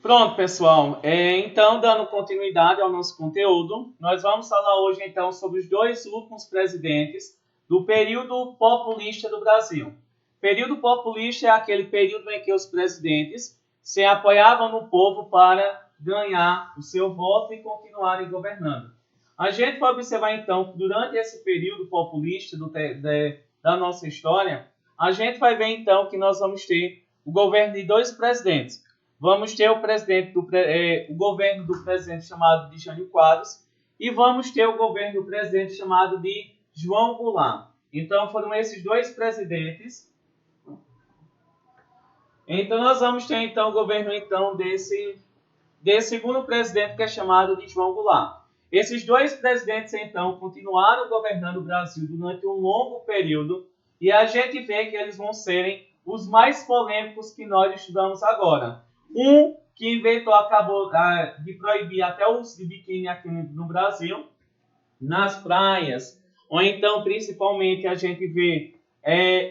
Pronto, pessoal. Então, dando continuidade ao nosso conteúdo, nós vamos falar hoje, então, sobre os dois últimos presidentes do período populista do Brasil. Período populista é aquele período em que os presidentes se apoiavam no povo para ganhar o seu voto e continuarem governando. A gente vai observar, então, que durante esse período populista da nossa história, a gente vai ver, então, que nós vamos ter o governo de dois presidentes. Vamos ter o governo do presidente chamado de Jânio Quadros e vamos ter o governo do presidente chamado de João Goulart. Então, foram esses dois presidentes. Então, nós vamos ter então o governo desse segundo presidente que é chamado de João Goulart. Esses dois presidentes, então, continuaram governando o Brasil durante um longo período e a gente vê que eles vão serem os mais polêmicos que nós estudamos agora. Um que acabou de proibir até o uso de biquíni aqui no Brasil, nas praias, ou então, principalmente, a gente vê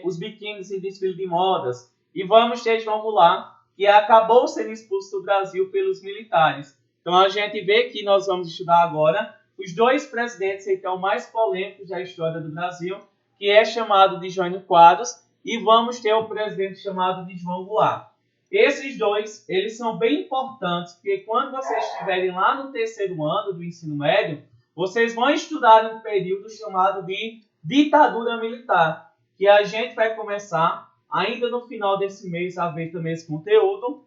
os biquínis em desfile de modas. E vamos ter João Goulart, que acabou sendo expulso do Brasil pelos militares. Então, a gente vê que nós vamos estudar agora os dois presidentes então, mais polêmicos da história do Brasil, que é chamado de Jânio Quadros, e vamos ter o presidente chamado de João Goulart. Esses dois, eles são bem importantes, porque quando vocês estiverem lá no terceiro ano do ensino médio, vocês vão estudar um período chamado de ditadura militar, que a gente vai começar ainda no final desse mês a ver também esse conteúdo,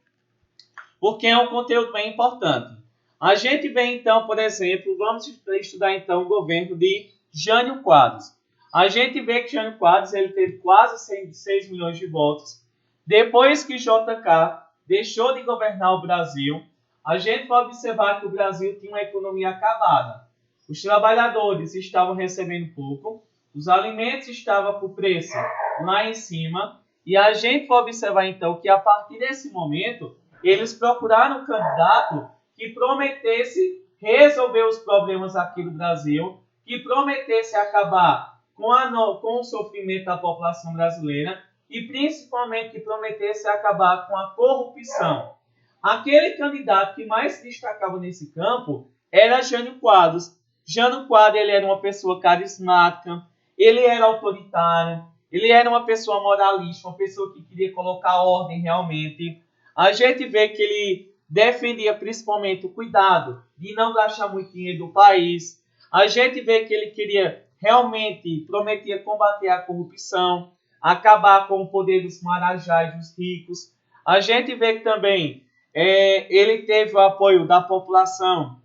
porque é um conteúdo bem importante. A gente vê então, por exemplo, vamos estudar então o governo de Jânio Quadros. A gente vê que Jânio Quadros ele teve quase 6 milhões de votos. Depois que JK deixou de governar o Brasil, a gente vai observar que o Brasil tinha uma economia acabada. Os trabalhadores estavam recebendo pouco, os alimentos estavam por preço lá em cima, e a gente vai observar então que a partir desse momento, eles procuraram um candidato que prometesse resolver os problemas aqui do Brasil, que prometesse acabar com o sofrimento da população brasileira e principalmente que prometesse acabar com a corrupção. Aquele candidato que mais se destacava nesse campo era Jânio Quadros. Jânio Quadros ele era uma pessoa carismática, ele era autoritário, ele era uma pessoa moralista, uma pessoa que queria colocar ordem realmente. A gente vê que ele defendia principalmente o cuidado de não gastar muito dinheiro do país. A gente vê que ele queria realmente, prometia combater a corrupção, acabar com o poder dos marajás, dos ricos. A gente vê que também ele teve o apoio da população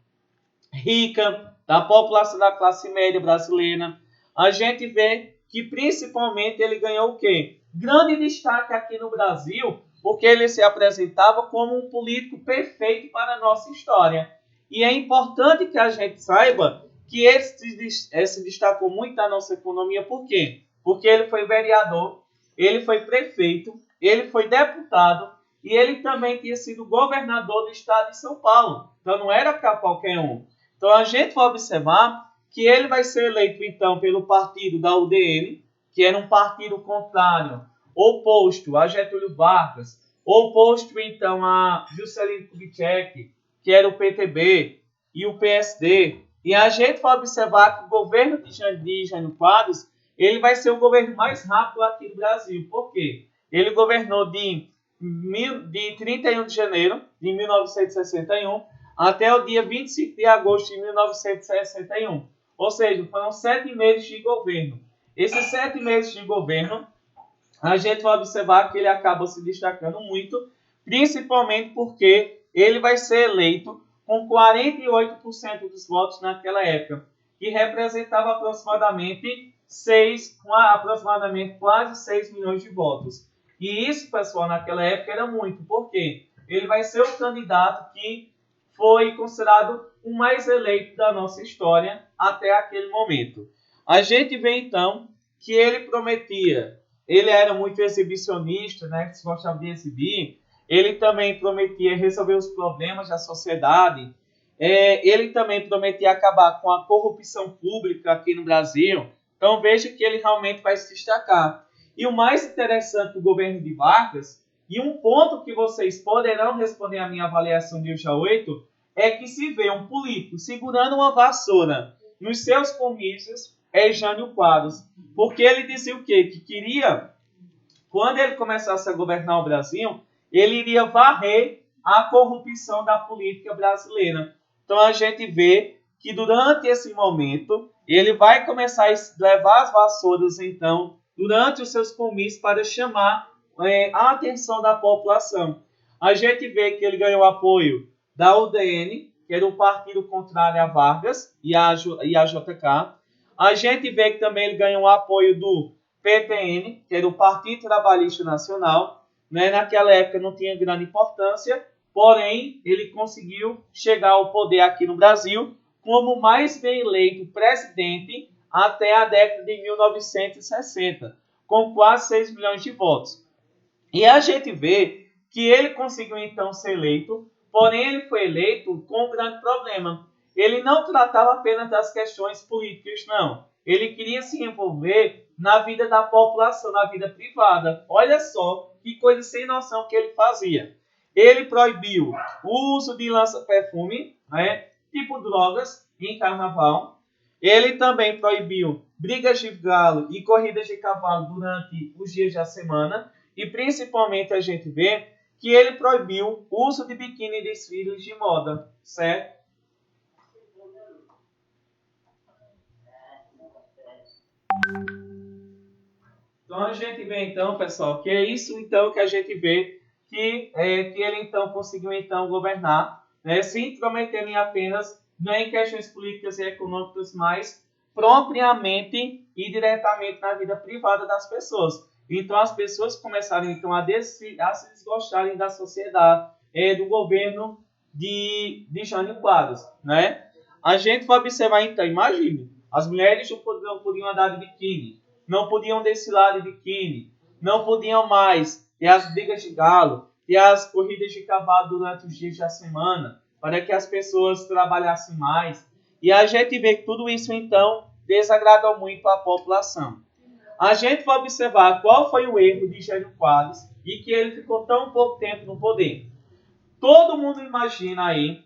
rica, da população da classe média brasileira. A gente vê que principalmente ele ganhou o quê? Grande destaque aqui no Brasil, porque ele se apresentava como um político perfeito para a nossa história. E é importante que a gente saiba que ele se destacou muito na nossa economia. Por quê? Porque ele foi vereador, ele foi prefeito, ele foi deputado e ele também tinha sido governador do estado de São Paulo. Então não era para qualquer um. Então a gente vai observar que ele vai ser eleito então pelo partido da UDN, que era um partido contrário, oposto a Getúlio Vargas, oposto então a Juscelino Kubitschek, que era o PTB e o PSD. E a gente vai observar que o governo de Jânio Quadros ele vai ser o governo mais rápido aqui do Brasil. Por quê? Ele governou de 31 de janeiro de 1961 até o dia 25 de agosto de 1961. Ou seja, foram 7 meses de governo. Esses 7 meses de governo, a gente vai observar que ele acaba se destacando muito, principalmente porque ele vai ser eleito com 48% dos votos naquela época, que representava aproximadamente quase 6 milhões de votos. E isso, pessoal, naquela época era muito. Por quê? Ele vai ser o candidato que foi considerado o mais eleito da nossa história até aquele momento. A gente vê, então, que ele prometia, ele era muito exibicionista, né, que se gostava de exibir, ele também prometia resolver os problemas da sociedade, ele também prometia acabar com a corrupção pública aqui no Brasil. Então veja que ele realmente vai se destacar. E o mais interessante do governo de Vargas E um ponto que vocês poderão responder à minha avaliação de hoje a 8 é que se vê um político segurando uma vassoura nos seus comícios é Jânio Quadros. Porque ele dizia o quê? Que queria, quando ele começasse a governar o Brasil, ele iria varrer a corrupção da política brasileira. Então a gente vê que durante esse momento ele vai começar a levar as vassouras, então, durante os seus comícios para chamar a atenção da população. A gente vê que ele ganhou apoio da UDN, que era o partido contrário a Vargas e a JK. A gente vê que também ele ganhou apoio do PTN, que era o Partido Trabalhista Nacional. Né? Naquela época não tinha grande importância, porém ele conseguiu chegar ao poder aqui no Brasil como mais bem eleito presidente até a década de 1960, com quase 6 milhões de votos. E a gente vê que ele conseguiu então ser eleito, porém ele foi eleito com um grande problema. Ele não tratava apenas das questões políticas, não. Ele queria se envolver na vida da população, na vida privada. Olha só que coisa sem noção que ele fazia. Ele proibiu o uso de lança-perfume, né, tipo drogas, em carnaval. Ele também proibiu brigas de galo e corridas de cavalo durante os dias da semana. E principalmente a gente vê que ele proibiu o uso de biquíni em desfiles de moda, certo? Então a gente vê então, pessoal, que é isso então que a gente vê que ele então conseguiu então governar, né, se intrometendo em apenas não em questões políticas e econômicas, mas propriamente e diretamente na vida privada das pessoas. Então as pessoas começaram então a se desgostarem da sociedade, do governo de Jânio Quadros, né? A gente vai observar então, imagine, as mulheres não podiam andar de biquíni, não podiam desfilar de biquíni, não podiam mais ter as brigas de galo, ter as corridas de cavalo durante os dias da semana, para que as pessoas trabalhassem mais. E a gente vê que tudo isso, então, desagradou muito a população. A gente vai observar qual foi o erro de Jânio Quadros e que ele ficou tão pouco tempo no poder. Todo mundo imagina aí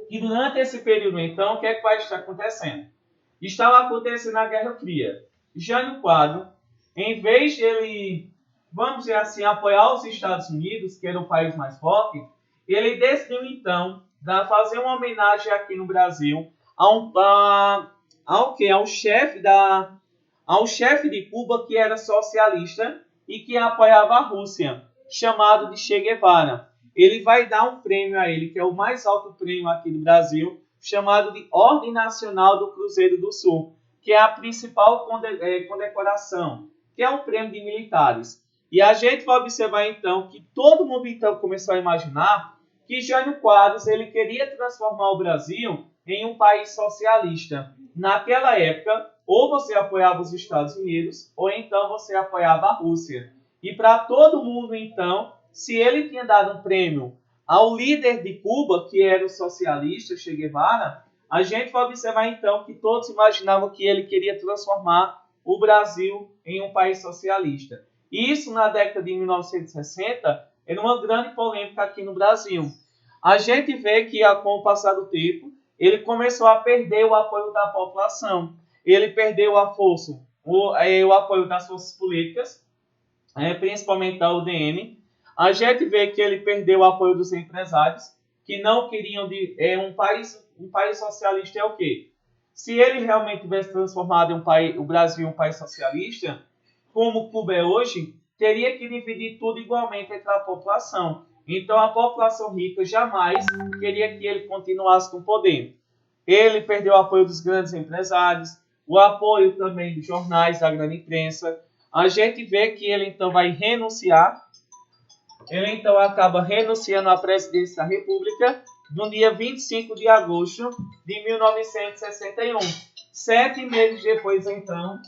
que durante esse período, então, o que é que vai estar acontecendo? Estava acontecendo a Guerra Fria. Jânio Quadros, em vez de ele, vamos dizer assim, apoiar os Estados Unidos, que era o país mais forte, ele decidiu, então, fazer uma homenagem aqui no Brasil ao chefe de Cuba, que era socialista e que apoiava a Rússia, chamado de Che Guevara. Ele vai dar um prêmio a ele, que é o mais alto prêmio aqui do Brasil, chamado de Ordem Nacional do Cruzeiro do Sul, que é a principal condecoração, que é um prêmio de militares. E a gente vai observar então que todo mundo então começou a imaginar que Jânio Quadros ele queria transformar o Brasil em um país socialista. Naquela época, ou você apoiava os Estados Unidos, ou então você apoiava a Rússia. E para todo mundo então, se ele tinha dado um prêmio ao líder de Cuba, que era o socialista Che Guevara, a gente vai observar então que todos imaginavam que ele queria transformar o Brasil em um país socialista. Isso na década de 1960 era uma grande polêmica aqui no Brasil. A gente vê que com o passar do tempo, ele começou a perder o apoio da população. Ele perdeu o apoio das forças políticas, principalmente da UDN. A gente vê que ele perdeu o apoio dos empresários, que não queriam um país socialista é o quê? Se ele realmente tivesse transformado o Brasil em um país socialista, como Cuba é hoje, teria que dividir tudo igualmente entre a população. Então a população rica jamais queria que ele continuasse com o poder. Ele perdeu o apoio dos grandes empresários, o apoio também dos jornais, da grande imprensa. A gente vê que ele então vai renunciar. Ele então acaba renunciando à presidência da República no dia 25 de agosto de 1961. 7 meses depois, então,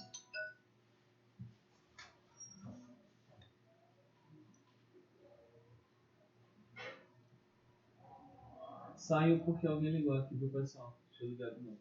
saiu porque alguém ligou aqui do pessoal. Deixa eu ligar de novo.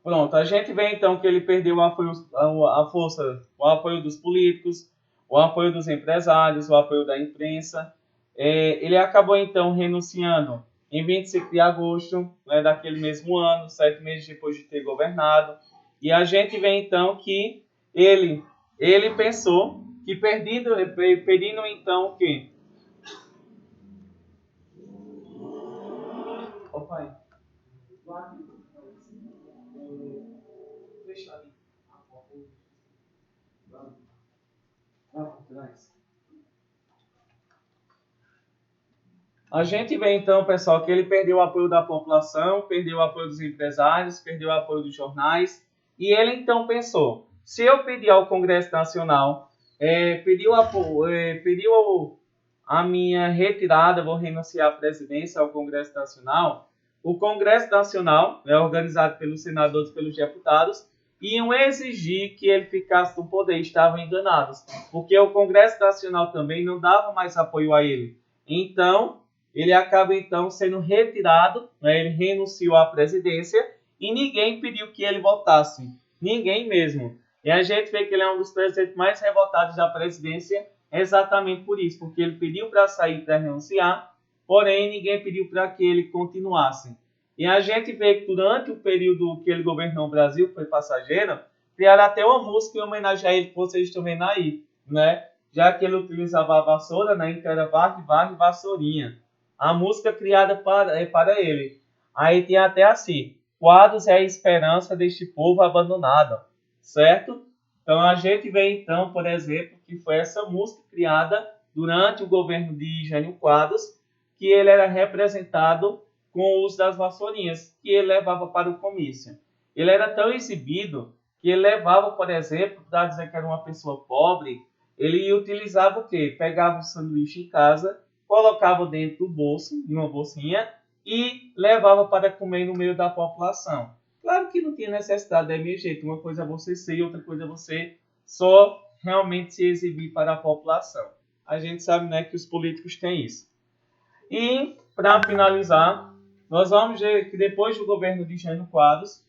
Pronto, a gente vê então que ele perdeu a força, o apoio dos políticos, o apoio dos empresários, o apoio da imprensa. Ele acabou então renunciando em 25 de agosto, né, daquele mesmo ano, 7 meses depois de ter governado. E a gente vê então que ele, ele pensou que pedindo então o quê? Opa aí. Deixa ali. A gente vê então, pessoal, que ele perdeu o apoio da população, perdeu o apoio dos empresários, perdeu o apoio dos jornais, e ele então pensou: se eu pedir ao Congresso Nacional, pediu a minha retirada, vou renunciar à presidência ao Congresso Nacional, o Congresso Nacional, organizado pelos senadores e pelos deputados, iam exigir que ele ficasse no poder, estavam enganados, porque o Congresso Nacional também não dava mais apoio a ele. Então, ele acaba então sendo retirado, né? Ele renunciou à presidência e ninguém pediu que ele voltasse, ninguém mesmo. E a gente vê que ele é um dos presidentes mais revoltados da presidência exatamente por isso, porque ele pediu para sair, para renunciar, porém ninguém pediu para que ele continuasse. E a gente vê que durante o período que ele governou o Brasil, que foi passageiro, criaram até uma música em homenagem a ele, que vocês estão vendo aí, né? Já que ele utilizava a vassoura, né? Então era varre, varre, vassourinha. A música criada para ele. Aí tem até assim: Quadros é a esperança deste povo abandonado, certo? Então a gente vê então, por exemplo, que foi essa música criada durante o governo de Jânio Quadros, que ele era representado com o uso das vassourinhas, que ele levava para o comício. Ele era tão exibido que ele levava, por exemplo, para dizer que era uma pessoa pobre, ele utilizava o quê? Pegava um sanduíche em casa, colocava dentro do bolso, de uma bolsinha, e levava para comer no meio da população. Claro que não tinha necessidade, é meu jeito. Uma coisa é você ser, outra coisa é você só realmente se exibir para a população. A gente sabe, né, que os políticos têm isso. E, para finalizar, nós vamos ver que depois do governo de Jânio Quadros,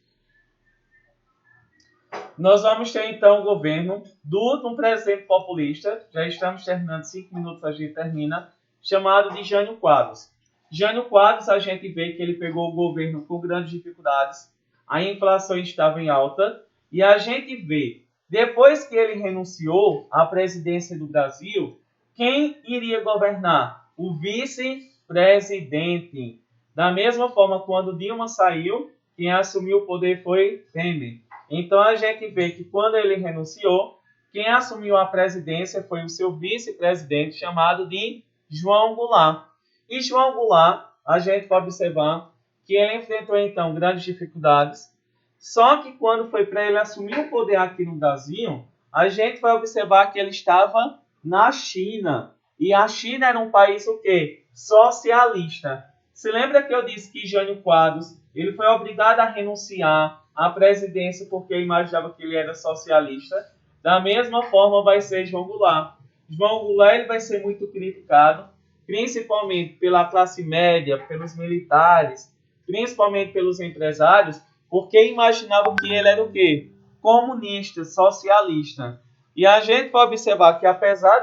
nós vamos ter então o governo do último presidente populista, já estamos terminando, 5 minutos a gente termina, chamado de Jânio Quadros. Jânio Quadros, a gente vê que ele pegou o governo com grandes dificuldades, a inflação estava em alta, e a gente vê, depois que ele renunciou à presidência do Brasil, quem iria governar? O vice-presidente. Da mesma forma, quando Dilma saiu, quem assumiu o poder foi Temer. Então a gente vê que quando ele renunciou, quem assumiu a presidência foi o seu vice-presidente, chamado de João Goulart. E João Goulart, a gente pode observar que ele enfrentou então grandes dificuldades. Só que quando foi para ele assumir o poder aqui no Brasil, a gente vai observar que ele estava na China. E a China era um país o quê? Socialista. Se lembra que eu disse que Jânio Quadros ele foi obrigado a renunciar à presidência porque imaginava que ele era socialista? Da mesma forma vai ser João Goulart. João Goulart ele vai ser muito criticado, principalmente pela classe média, pelos militares, principalmente pelos empresários, porque imaginavam que ele era o quê? Comunista, socialista. E a gente pode observar que apesar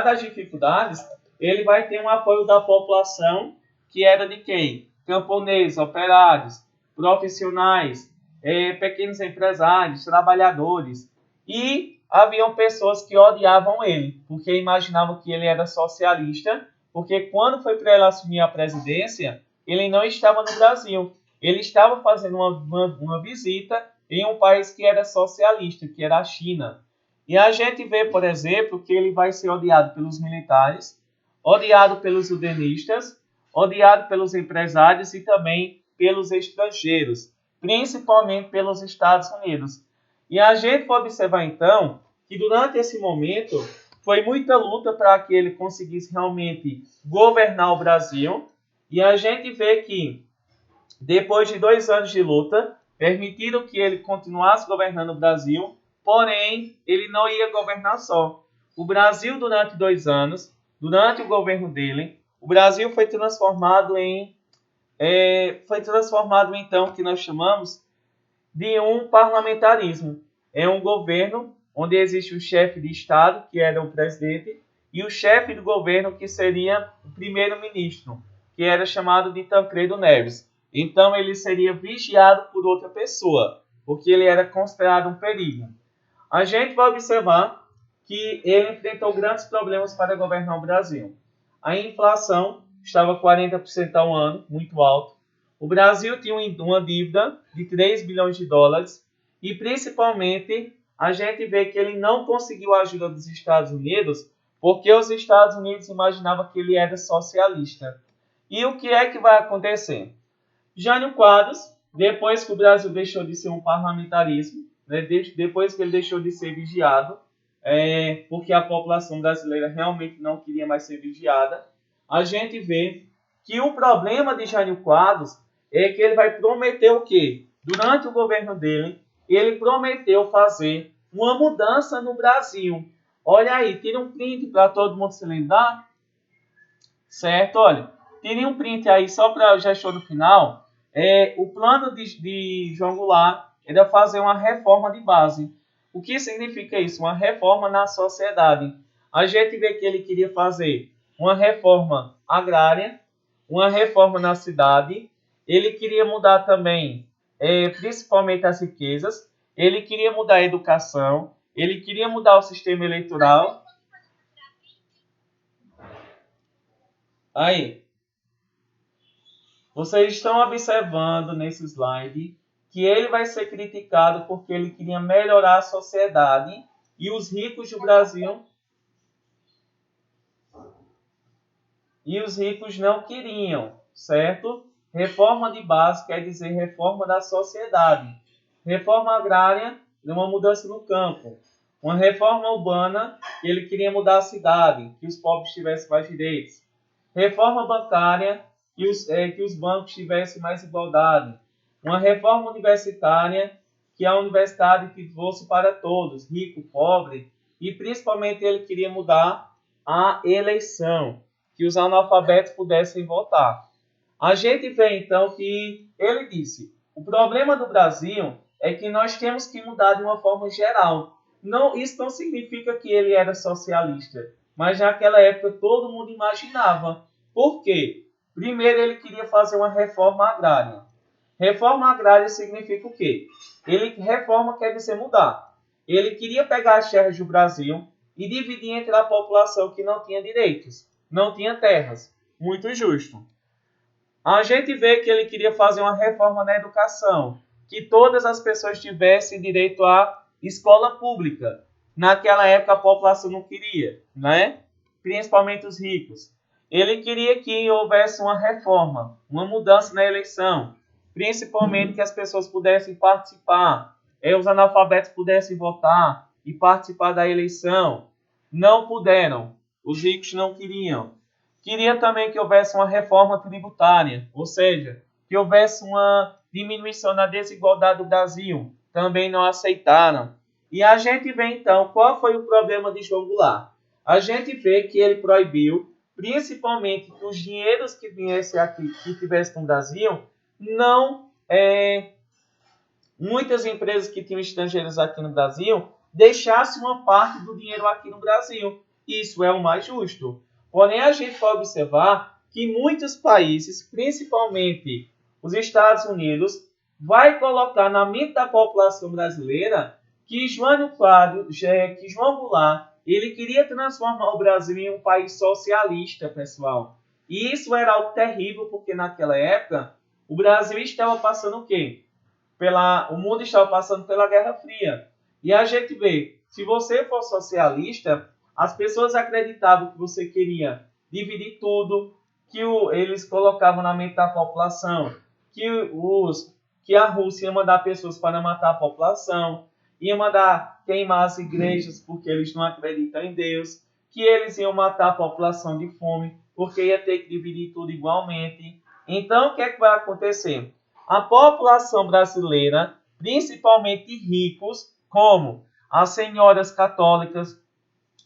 das dificuldades, ele vai ter um apoio da população, que era de quem? Camponeses, operários, profissionais, pequenos empresários, trabalhadores. E haviam pessoas que odiavam ele, porque imaginavam que ele era socialista, porque quando foi para ele assumir a presidência, ele não estava no Brasil. Ele estava fazendo uma visita em um país que era socialista, que era a China. E a gente vê, por exemplo, que ele vai ser odiado pelos militares, odiado pelos udenistas, odiado pelos empresários e também pelos estrangeiros, principalmente pelos Estados Unidos. E a gente pode observar, então, que durante esse momento foi muita luta para que ele conseguisse realmente governar o Brasil. E a gente vê que, depois de 2 anos de luta, permitiram que ele continuasse governando o Brasil, porém, ele não ia governar só. O Brasil, durante 2 anos, durante o governo dele, o Brasil foi transformado em foi transformado então o que nós chamamos de um parlamentarismo. É um governo onde existe o chefe de Estado, que era o presidente, e o chefe do governo, que seria o primeiro-ministro, que era chamado de Tancredo Neves. Então ele seria vigiado por outra pessoa, porque ele era considerado um perigo. A gente vai observar que ele enfrentou grandes problemas para governar o Brasil. A inflação estava 40% ao ano, muito alto. O Brasil tinha uma dívida de 3 bilhões de dólares e, principalmente, a gente vê que ele não conseguiu a ajuda dos Estados Unidos porque os Estados Unidos imaginavam que ele era socialista. E o que é que vai acontecer? Jânio Quadros, depois que o Brasil deixou de ser um parlamentarismo, né, depois que ele deixou de ser vigiado, porque a população brasileira realmente não queria mais ser vigiada, a gente vê que o problema de Jânio Quadros é que ele vai prometer o quê? Durante o governo dele, ele prometeu fazer uma mudança no Brasil. Olha aí, tira um print para todo mundo se lembrar. Certo? Olha, tire um print aí só para já show no final. O plano de João Goulart era fazer uma reforma de base. O que significa isso? Uma reforma na sociedade. A gente vê que ele queria fazer uma reforma agrária, uma reforma na cidade. Ele queria mudar também, principalmente as riquezas. Ele queria mudar a educação. Ele queria mudar o sistema eleitoral. Aí, vocês estão observando nesse slide que ele vai ser criticado porque ele queria melhorar a sociedade e os ricos do Brasil não queriam, certo? Reforma de base quer dizer reforma da sociedade. Reforma agrária, uma mudança no campo. Uma reforma urbana, ele queria mudar a cidade, que os pobres tivessem mais direitos. Reforma bancária, que os bancos tivessem mais igualdade. Uma reforma universitária, que a universidade fosse para todos, rico, pobre. E principalmente ele queria mudar a eleição, que os analfabetos pudessem votar. A gente vê então que ele disse: o problema do Brasil é que nós temos que mudar de uma forma geral. Não, isso não significa que ele era socialista, mas naquela época todo mundo imaginava. Por quê? Primeiro, ele queria fazer uma reforma agrária. Reforma agrária significa o quê? Reforma quer dizer mudar. Ele queria pegar as terras do Brasil e dividir entre a população que não tinha direitos, não tinha terras. Muito justo. A gente vê que ele queria fazer uma reforma na educação, que todas as pessoas tivessem direito à escola pública. Naquela época a população não queria, né? Principalmente os ricos. Ele queria que houvesse uma reforma, uma mudança na eleição, principalmente que as pessoas pudessem participar, os analfabetos pudessem votar e participar da eleição. Não puderam, os ricos não queriam. Queria também que houvesse uma reforma tributária, ou seja, que houvesse uma diminuição na desigualdade do Brasil. Também não aceitaram. E a gente vê então qual foi o problema de João Goulart. A gente vê que ele proibiu, principalmente que os dinheiros que viessem aqui, que tivessem no Brasil, não muitas empresas que tinham estrangeiros aqui no Brasil deixassem uma parte do dinheiro aqui no Brasil. Isso é o mais justo. Porém, a gente pode observar que muitos países, principalmente os Estados Unidos, vai colocar na mente da população brasileira que João Goulart, ele queria transformar o Brasil em um país socialista, pessoal. E isso era algo terrível, porque naquela época o Brasil estava passando o quê? O mundo estava passando pela Guerra Fria. E a gente vê, se você for socialista, as pessoas acreditavam que você queria dividir tudo, que eles colocavam na mente da população, que a Rússia ia mandar pessoas para matar a população, ia mandar queimar as igrejas porque eles não acreditam em Deus, que eles iam matar a população de fome porque ia ter que dividir tudo igualmente. Então, o que é que vai acontecer? A população brasileira, principalmente ricos, como as senhoras católicas,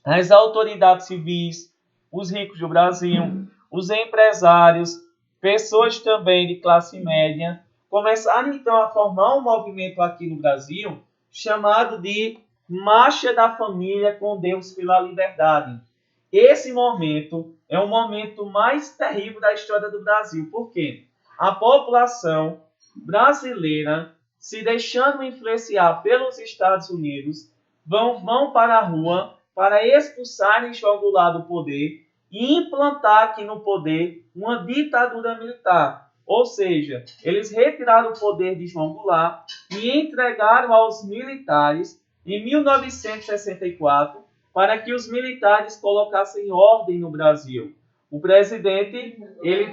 as autoridades civis, os ricos do Brasil, os empresários, pessoas também de classe média, começaram então a formar um movimento aqui no Brasil chamado de Marcha da Família com Deus pela Liberdade. Esse momento é o momento mais terrível da história do Brasil. Por quê? A população brasileira, se deixando influenciar pelos Estados Unidos, vão para a rua para expulsarem João Goulart do poder e implantar aqui no poder uma ditadura militar. Ou seja, eles retiraram o poder de João Goulart e entregaram aos militares em 1964 para que os militares colocassem ordem no Brasil. O presidente, ele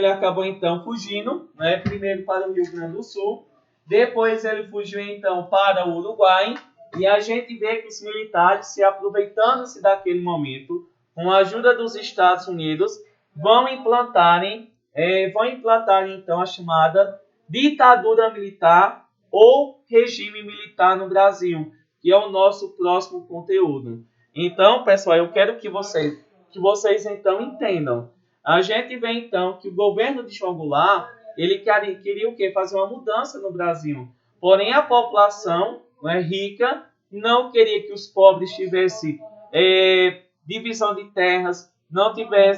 acabou então fugindo, né, primeiro para o Rio Grande do Sul, depois ele fugiu então para o Uruguai, e a gente vê que os militares, se aproveitando-se daquele momento, com a ajuda dos Estados Unidos, vão implantar então a chamada ditadura militar ou regime militar no Brasil, que é o nosso próximo conteúdo. Então, pessoal, eu quero que vocês então entendam. A gente vê então que o governo de João Goulart, ele queria o quê? Fazer uma mudança no Brasil. Porém, a população, né, rica não queria que os pobres tivessem divisão de terras,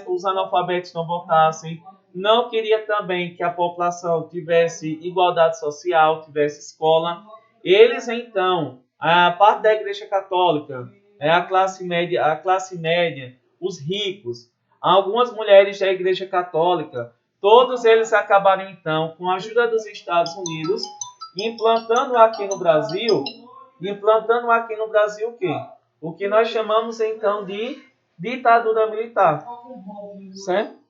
os analfabetos não votassem, não queria também que a população tivesse igualdade social, tivesse escola. Eles então, a parte da Igreja Católica, a classe média, os ricos, algumas mulheres da Igreja Católica, todos eles acabaram então, com a ajuda dos Estados Unidos, implantando aqui no Brasil o quê? O que nós chamamos então de ditadura militar, certo?